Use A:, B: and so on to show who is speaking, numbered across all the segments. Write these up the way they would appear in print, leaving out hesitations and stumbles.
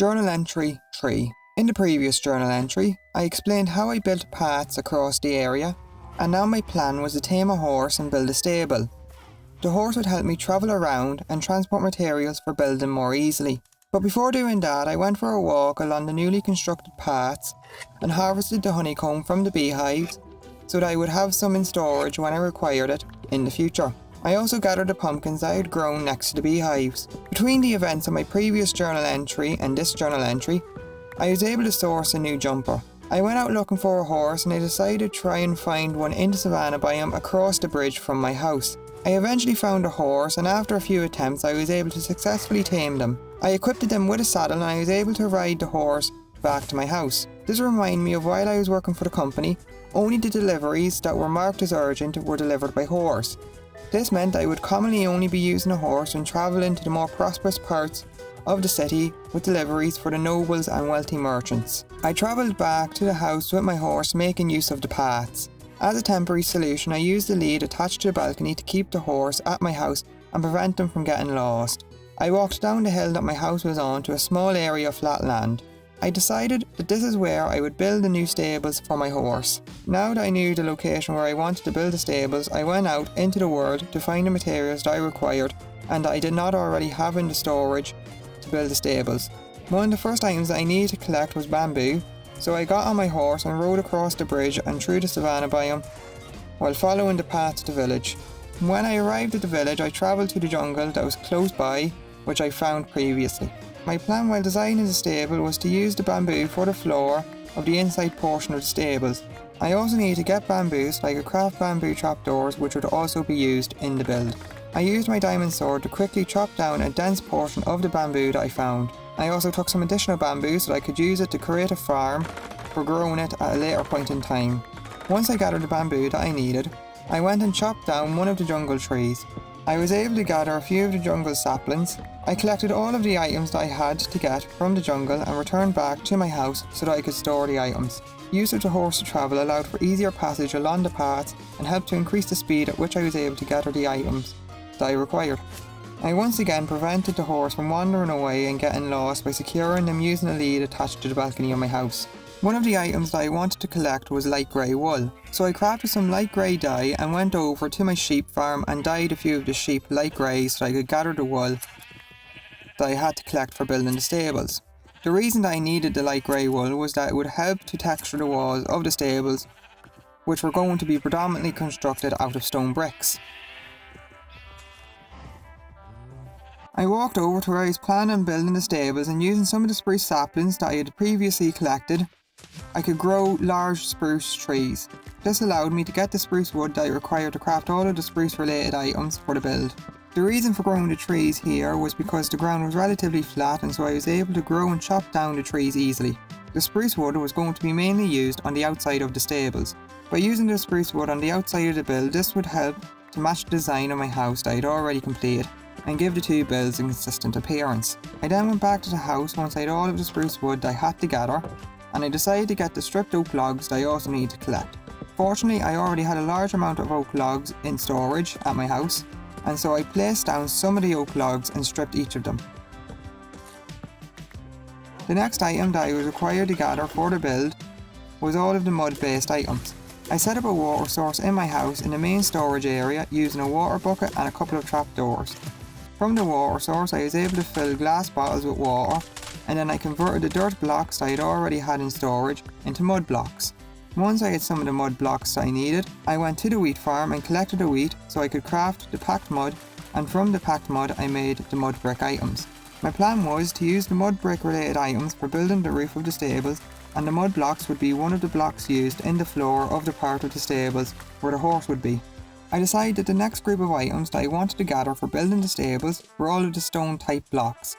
A: Journal entry 3. In the previous journal entry, I explained how I built paths across the area, and now my plan was to tame a horse and build a stable. The horse would help me travel around and transport materials for building more easily. But before doing that, I went for a walk along the newly constructed paths and harvested the honeycomb from the beehives so that I would have some in storage when I required it in the future. I also gathered the pumpkins I had grown next to the beehives. Between the events of my previous journal entry and this journal entry, I was able to source a new jumper. I went out looking for a horse and I decided to try and find one in the savannah biome across the bridge from my house. I eventually found a horse, and after a few attempts I was able to successfully tame them. I equipped them with a saddle and I was able to ride the horse back to my house. This reminded me of while I was working for the company, only the deliveries that were marked as urgent were delivered by horse. This meant I would commonly only be using a horse when travelling to the more prosperous parts of the city with deliveries for the nobles and wealthy merchants. I travelled back to the house with my horse, making use of the paths. As a temporary solution, I used the lead attached to the balcony to keep the horse at my house and prevent them from getting lost. I walked down the hill that my house was on to a small area of flat land. I decided that this is where I would build the new stables for my horse. Now that I knew the location where I wanted to build the stables, I went out into the world to find the materials that I required and that I did not already have in the storage to build the stables. One of the first items that I needed to collect was bamboo, so I got on my horse and rode across the bridge and through the savannah biome while following the path to the village. When I arrived at the village, I travelled to the jungle that was close by, which I found previously. My plan while designing the stable was to use the bamboo for the floor of the inside portion of the stables. I also needed to get bamboo so I could craft bamboo trapdoors, which would also be used in the build. I used my diamond sword to quickly chop down a dense portion of the bamboo that I found. I also took some additional bamboo so that I could use it to create a farm for growing it at a later point in time. Once I gathered the bamboo that I needed, I went and chopped down one of the jungle trees. I was able to gather a few of the jungle saplings. I collected all of the items that I had to get from the jungle and returned back to my house so that I could store the items. Use of the horse to travel allowed for easier passage along the paths and helped to increase the speed at which I was able to gather the items that I required. I once again prevented the horse from wandering away and getting lost by securing them using a lead attached to the balcony of my house. One of the items that I wanted to collect was light grey wool, so I crafted some light grey dye and went over to my sheep farm and dyed a few of the sheep light grey so I could gather the wool that I had to collect for building the stables. The reason that I needed the light grey wool was that it would help to texture the walls of the stables, which were going to be predominantly constructed out of stone bricks. I walked over to where I was planning on building the stables, and using some of the spruce saplings that I had previously collected, I could grow large spruce trees. This allowed me to get the spruce wood that I required to craft all of the spruce related items for the build. The reason for growing the trees here was because the ground was relatively flat, and so I was able to grow and chop down the trees easily. The spruce wood was going to be mainly used on the outside of the stables. By using the spruce wood on the outside of the build, this would help to match the design of my house that I had already completed and give the two builds a consistent appearance. I then went back to the house once I had all of the spruce wood that I had to gather, and I decided to get the stripped oak logs that I also needed to collect. Fortunately, I already had a large amount of oak logs in storage at my house, and so I placed down some of the oak logs and stripped each of them. The next item that I was required to gather for the build was all of the mud-based items. I set up a water source in my house in the main storage area using a water bucket and a couple of trapdoors. From the water source, I was able to fill glass bottles with water, and then I converted the dirt blocks that I had already had in storage into mud blocks. Once I had some of the mud blocks I needed, I went to the wheat farm and collected the wheat so I could craft the packed mud, and from the packed mud I made the mud brick items. My plan was to use the mud brick related items for building the roof of the stables, and the mud blocks would be one of the blocks used in the floor of the part of the stables where the horse would be. I decided that the next group of items that I wanted to gather for building the stables were all of the stone type blocks.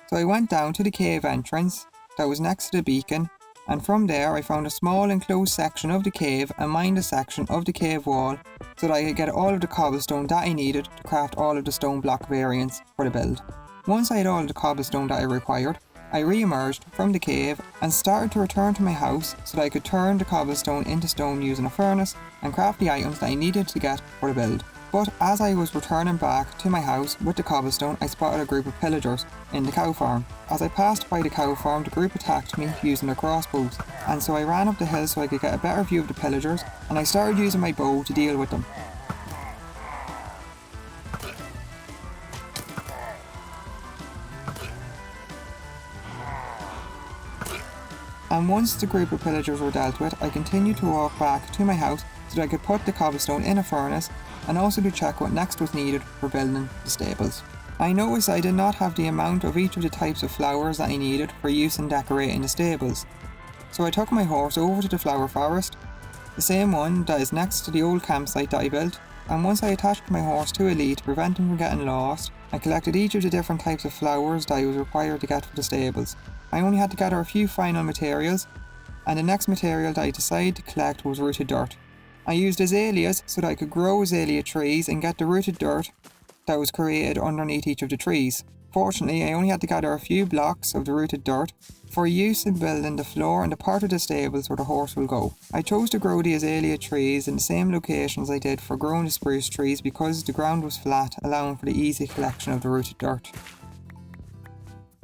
A: So I went down to the cave entrance that was next to the beacon, and from there I found a small enclosed section of the cave and mined a section of the cave wall so that I could get all of the cobblestone that I needed to craft all of the stone block variants for the build. Once I had all of the cobblestone that I required, I re-emerged from the cave and started to return to my house so that I could turn the cobblestone into stone using a furnace and craft the items that I needed to get for the build. But as I was returning back to my house with the cobblestone, I spotted a group of pillagers in the cow farm. As I passed by the cow farm, the group attacked me using their crossbows, and so I ran up the hill so I could get a better view of the pillagers, and I started using my bow to deal with them. And once the group of pillagers were dealt with, I continued to walk back to my house so that I could put the cobblestone in a furnace and also to check what next was needed for building the stables. I noticed I did not have the amount of each of the types of flowers that I needed for use in decorating the stables. So I took my horse over to the flower forest, the same one that is next to the old campsite that I built, and once I attached my horse to a lead to prevent him from getting lost, I collected each of the different types of flowers that I was required to get for the stables. I only had to gather a few final materials, and the next material that I decided to collect was rooted dirt. I used azaleas so that I could grow azalea trees and get the rooted dirt that was created underneath each of the trees. Fortunately, I only had to gather a few blocks of the rooted dirt for use in building the floor and the part of the stables where the horse will go. I chose to grow the azalea trees in the same locations I did for growing the spruce trees because the ground was flat, allowing for the easy collection of the rooted dirt.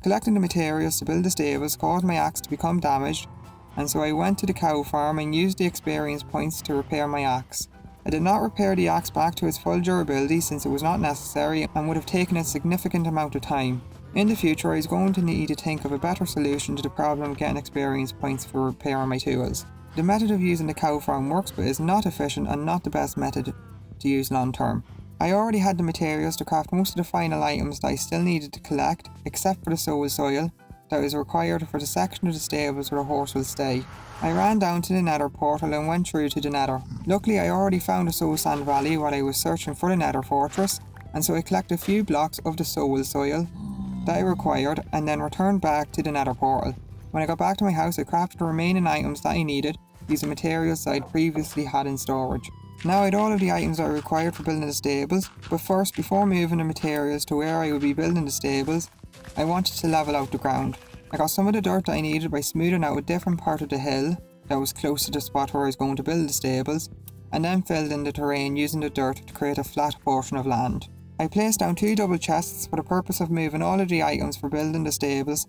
A: Collecting the materials to build the stables caused my axe to become damaged, and so I went to the cow farm and used the experience points to repair my axe. I did not repair the axe back to its full durability since it was not necessary and would have taken a significant amount of time. In the future, I was going to need to think of a better solution to the problem of getting experience points for repairing my tools. The method of using the cow farm works but is not efficient and not the best method to use long term. I already had the materials to craft most of the final items that I still needed to collect, except for the soil that was required for the section of the stables where the horse will stay. I ran down to the nether portal and went through to the nether. Luckily, I already found the soul sand valley while I was searching for the nether fortress, and so I collected a few blocks of the soul soil that I required and then returned back to the nether portal. When I got back to my house, I crafted the remaining items that I needed using materials that I'd previously had in storage. Now I had all of the items that I required for building the stables, but first, before moving the materials to where I would be building the stables, I wanted to level out the ground. I got some of the dirt that I needed by smoothing out a different part of the hill that was close to the spot where I was going to build the stables, and then filled in the terrain using the dirt to create a flat portion of land. I placed down 2 double chests for the purpose of moving all of the items for building the stables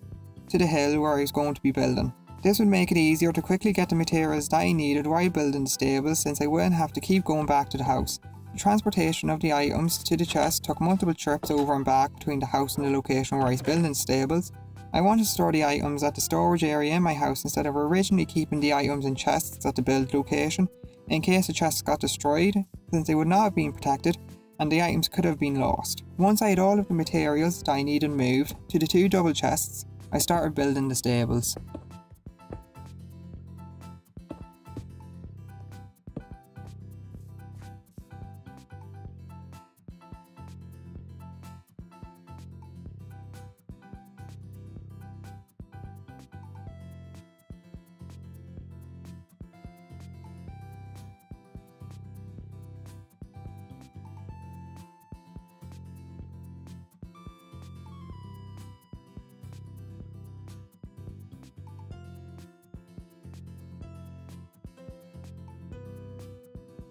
A: to the hill where I was going to be building. This would make it easier to quickly get the materials that I needed while building the stables since I wouldn't have to keep going back to the house. The transportation of the items to the chest took multiple trips over and back between the house and the location where I was building the stables. I wanted to store the items at the storage area in my house instead of originally keeping the items in chests at the build location in case the chests got destroyed, since they would not have been protected and the items could have been lost. Once I had all of the materials that I needed moved to the 2 double chests, I started building the stables.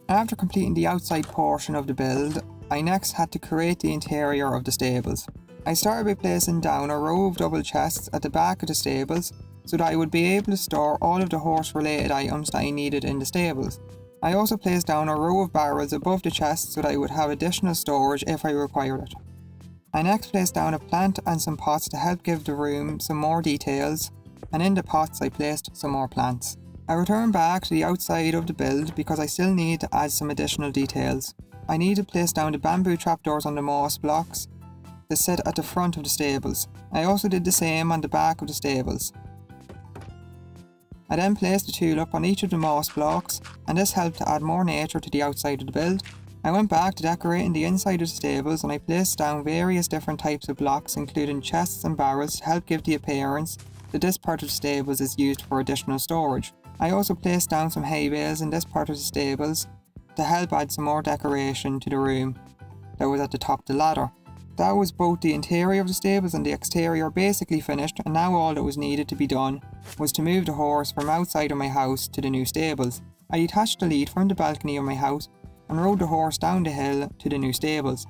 A: After completing the outside portion of the build, I next had to create the interior of the stables. I started by placing down a row of double chests at the back of the stables so that I would be able to store all of the horse related items that I needed in the stables. I also placed down a row of barrels above the chests so that I would have additional storage if I required it. I next placed down a plant and some pots to help give the room some more details, and in the pots I placed some more plants. I returned back to the outside of the build because I still need to add some additional details. I need to place down the bamboo trapdoors on the moss blocks that sit at the front of the stables. I also did the same on the back of the stables. I then placed the tulip on each of the moss blocks, and this helped to add more nature to the outside of the build. I went back to decorating the inside of the stables and I placed down various different types of blocks including chests and barrels to help give the appearance that this part of the stables is used for additional storage. I also placed down some hay bales in this part of the stables to help add some more decoration to the room that was at the top of the ladder. That was both the interior of the stables and the exterior basically finished, and now all that was needed to be done was to move the horse from outside of my house to the new stables. I detached the lead from the balcony of my house and rode the horse down the hill to the new stables.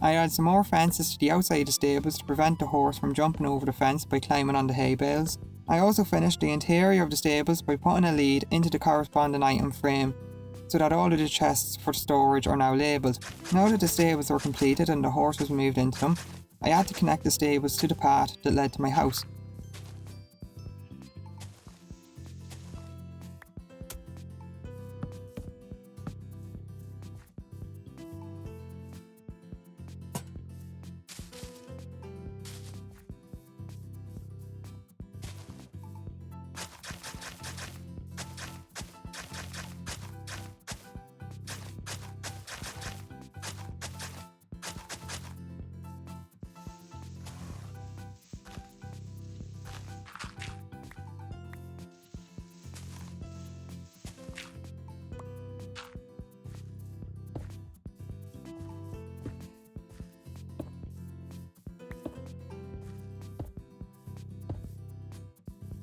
A: I added some more fences to the outside of the stables to prevent the horse from jumping over the fence by climbing on the hay bales. I also finished the interior of the stables by putting a lead into the corresponding item frame, so that all of the chests for storage are now labelled. Now that the stables were completed and the horse was moved into them, I had to connect the stables to the path that led to my house.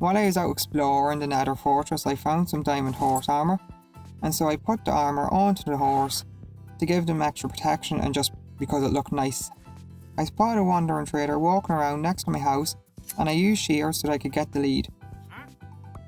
A: While I was out exploring the Nether Fortress, I found some diamond horse armour, and so I put the armour onto the horse to give them extra protection and just because it looked nice. I spotted a wandering trader walking around next to my house, and I used shears so that I could get the lead.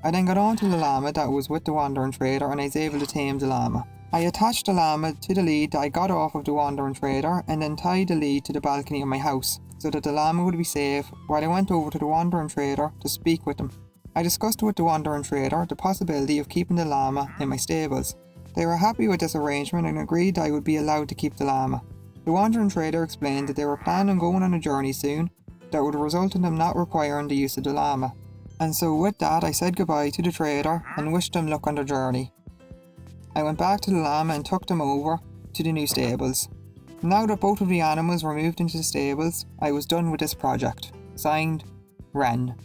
A: I then got onto the llama that was with the wandering trader, and I was able to tame the llama. I attached the llama to the lead that I got off of the wandering trader and then tied the lead to the balcony of my house so that the llama would be safe while I went over to the wandering trader to speak with him. I discussed with the wandering trader the possibility of keeping the llama in my stables. They were happy with this arrangement and agreed that I would be allowed to keep the llama. The wandering trader explained that they were planning on going on a journey soon that would result in them not requiring the use of the llama. And so with that I said goodbye to the trader and wished them luck on their journey. I went back to the llama and took them over to the new stables. Now that both of the animals were moved into the stables, I was done with this project. Signed, Raine.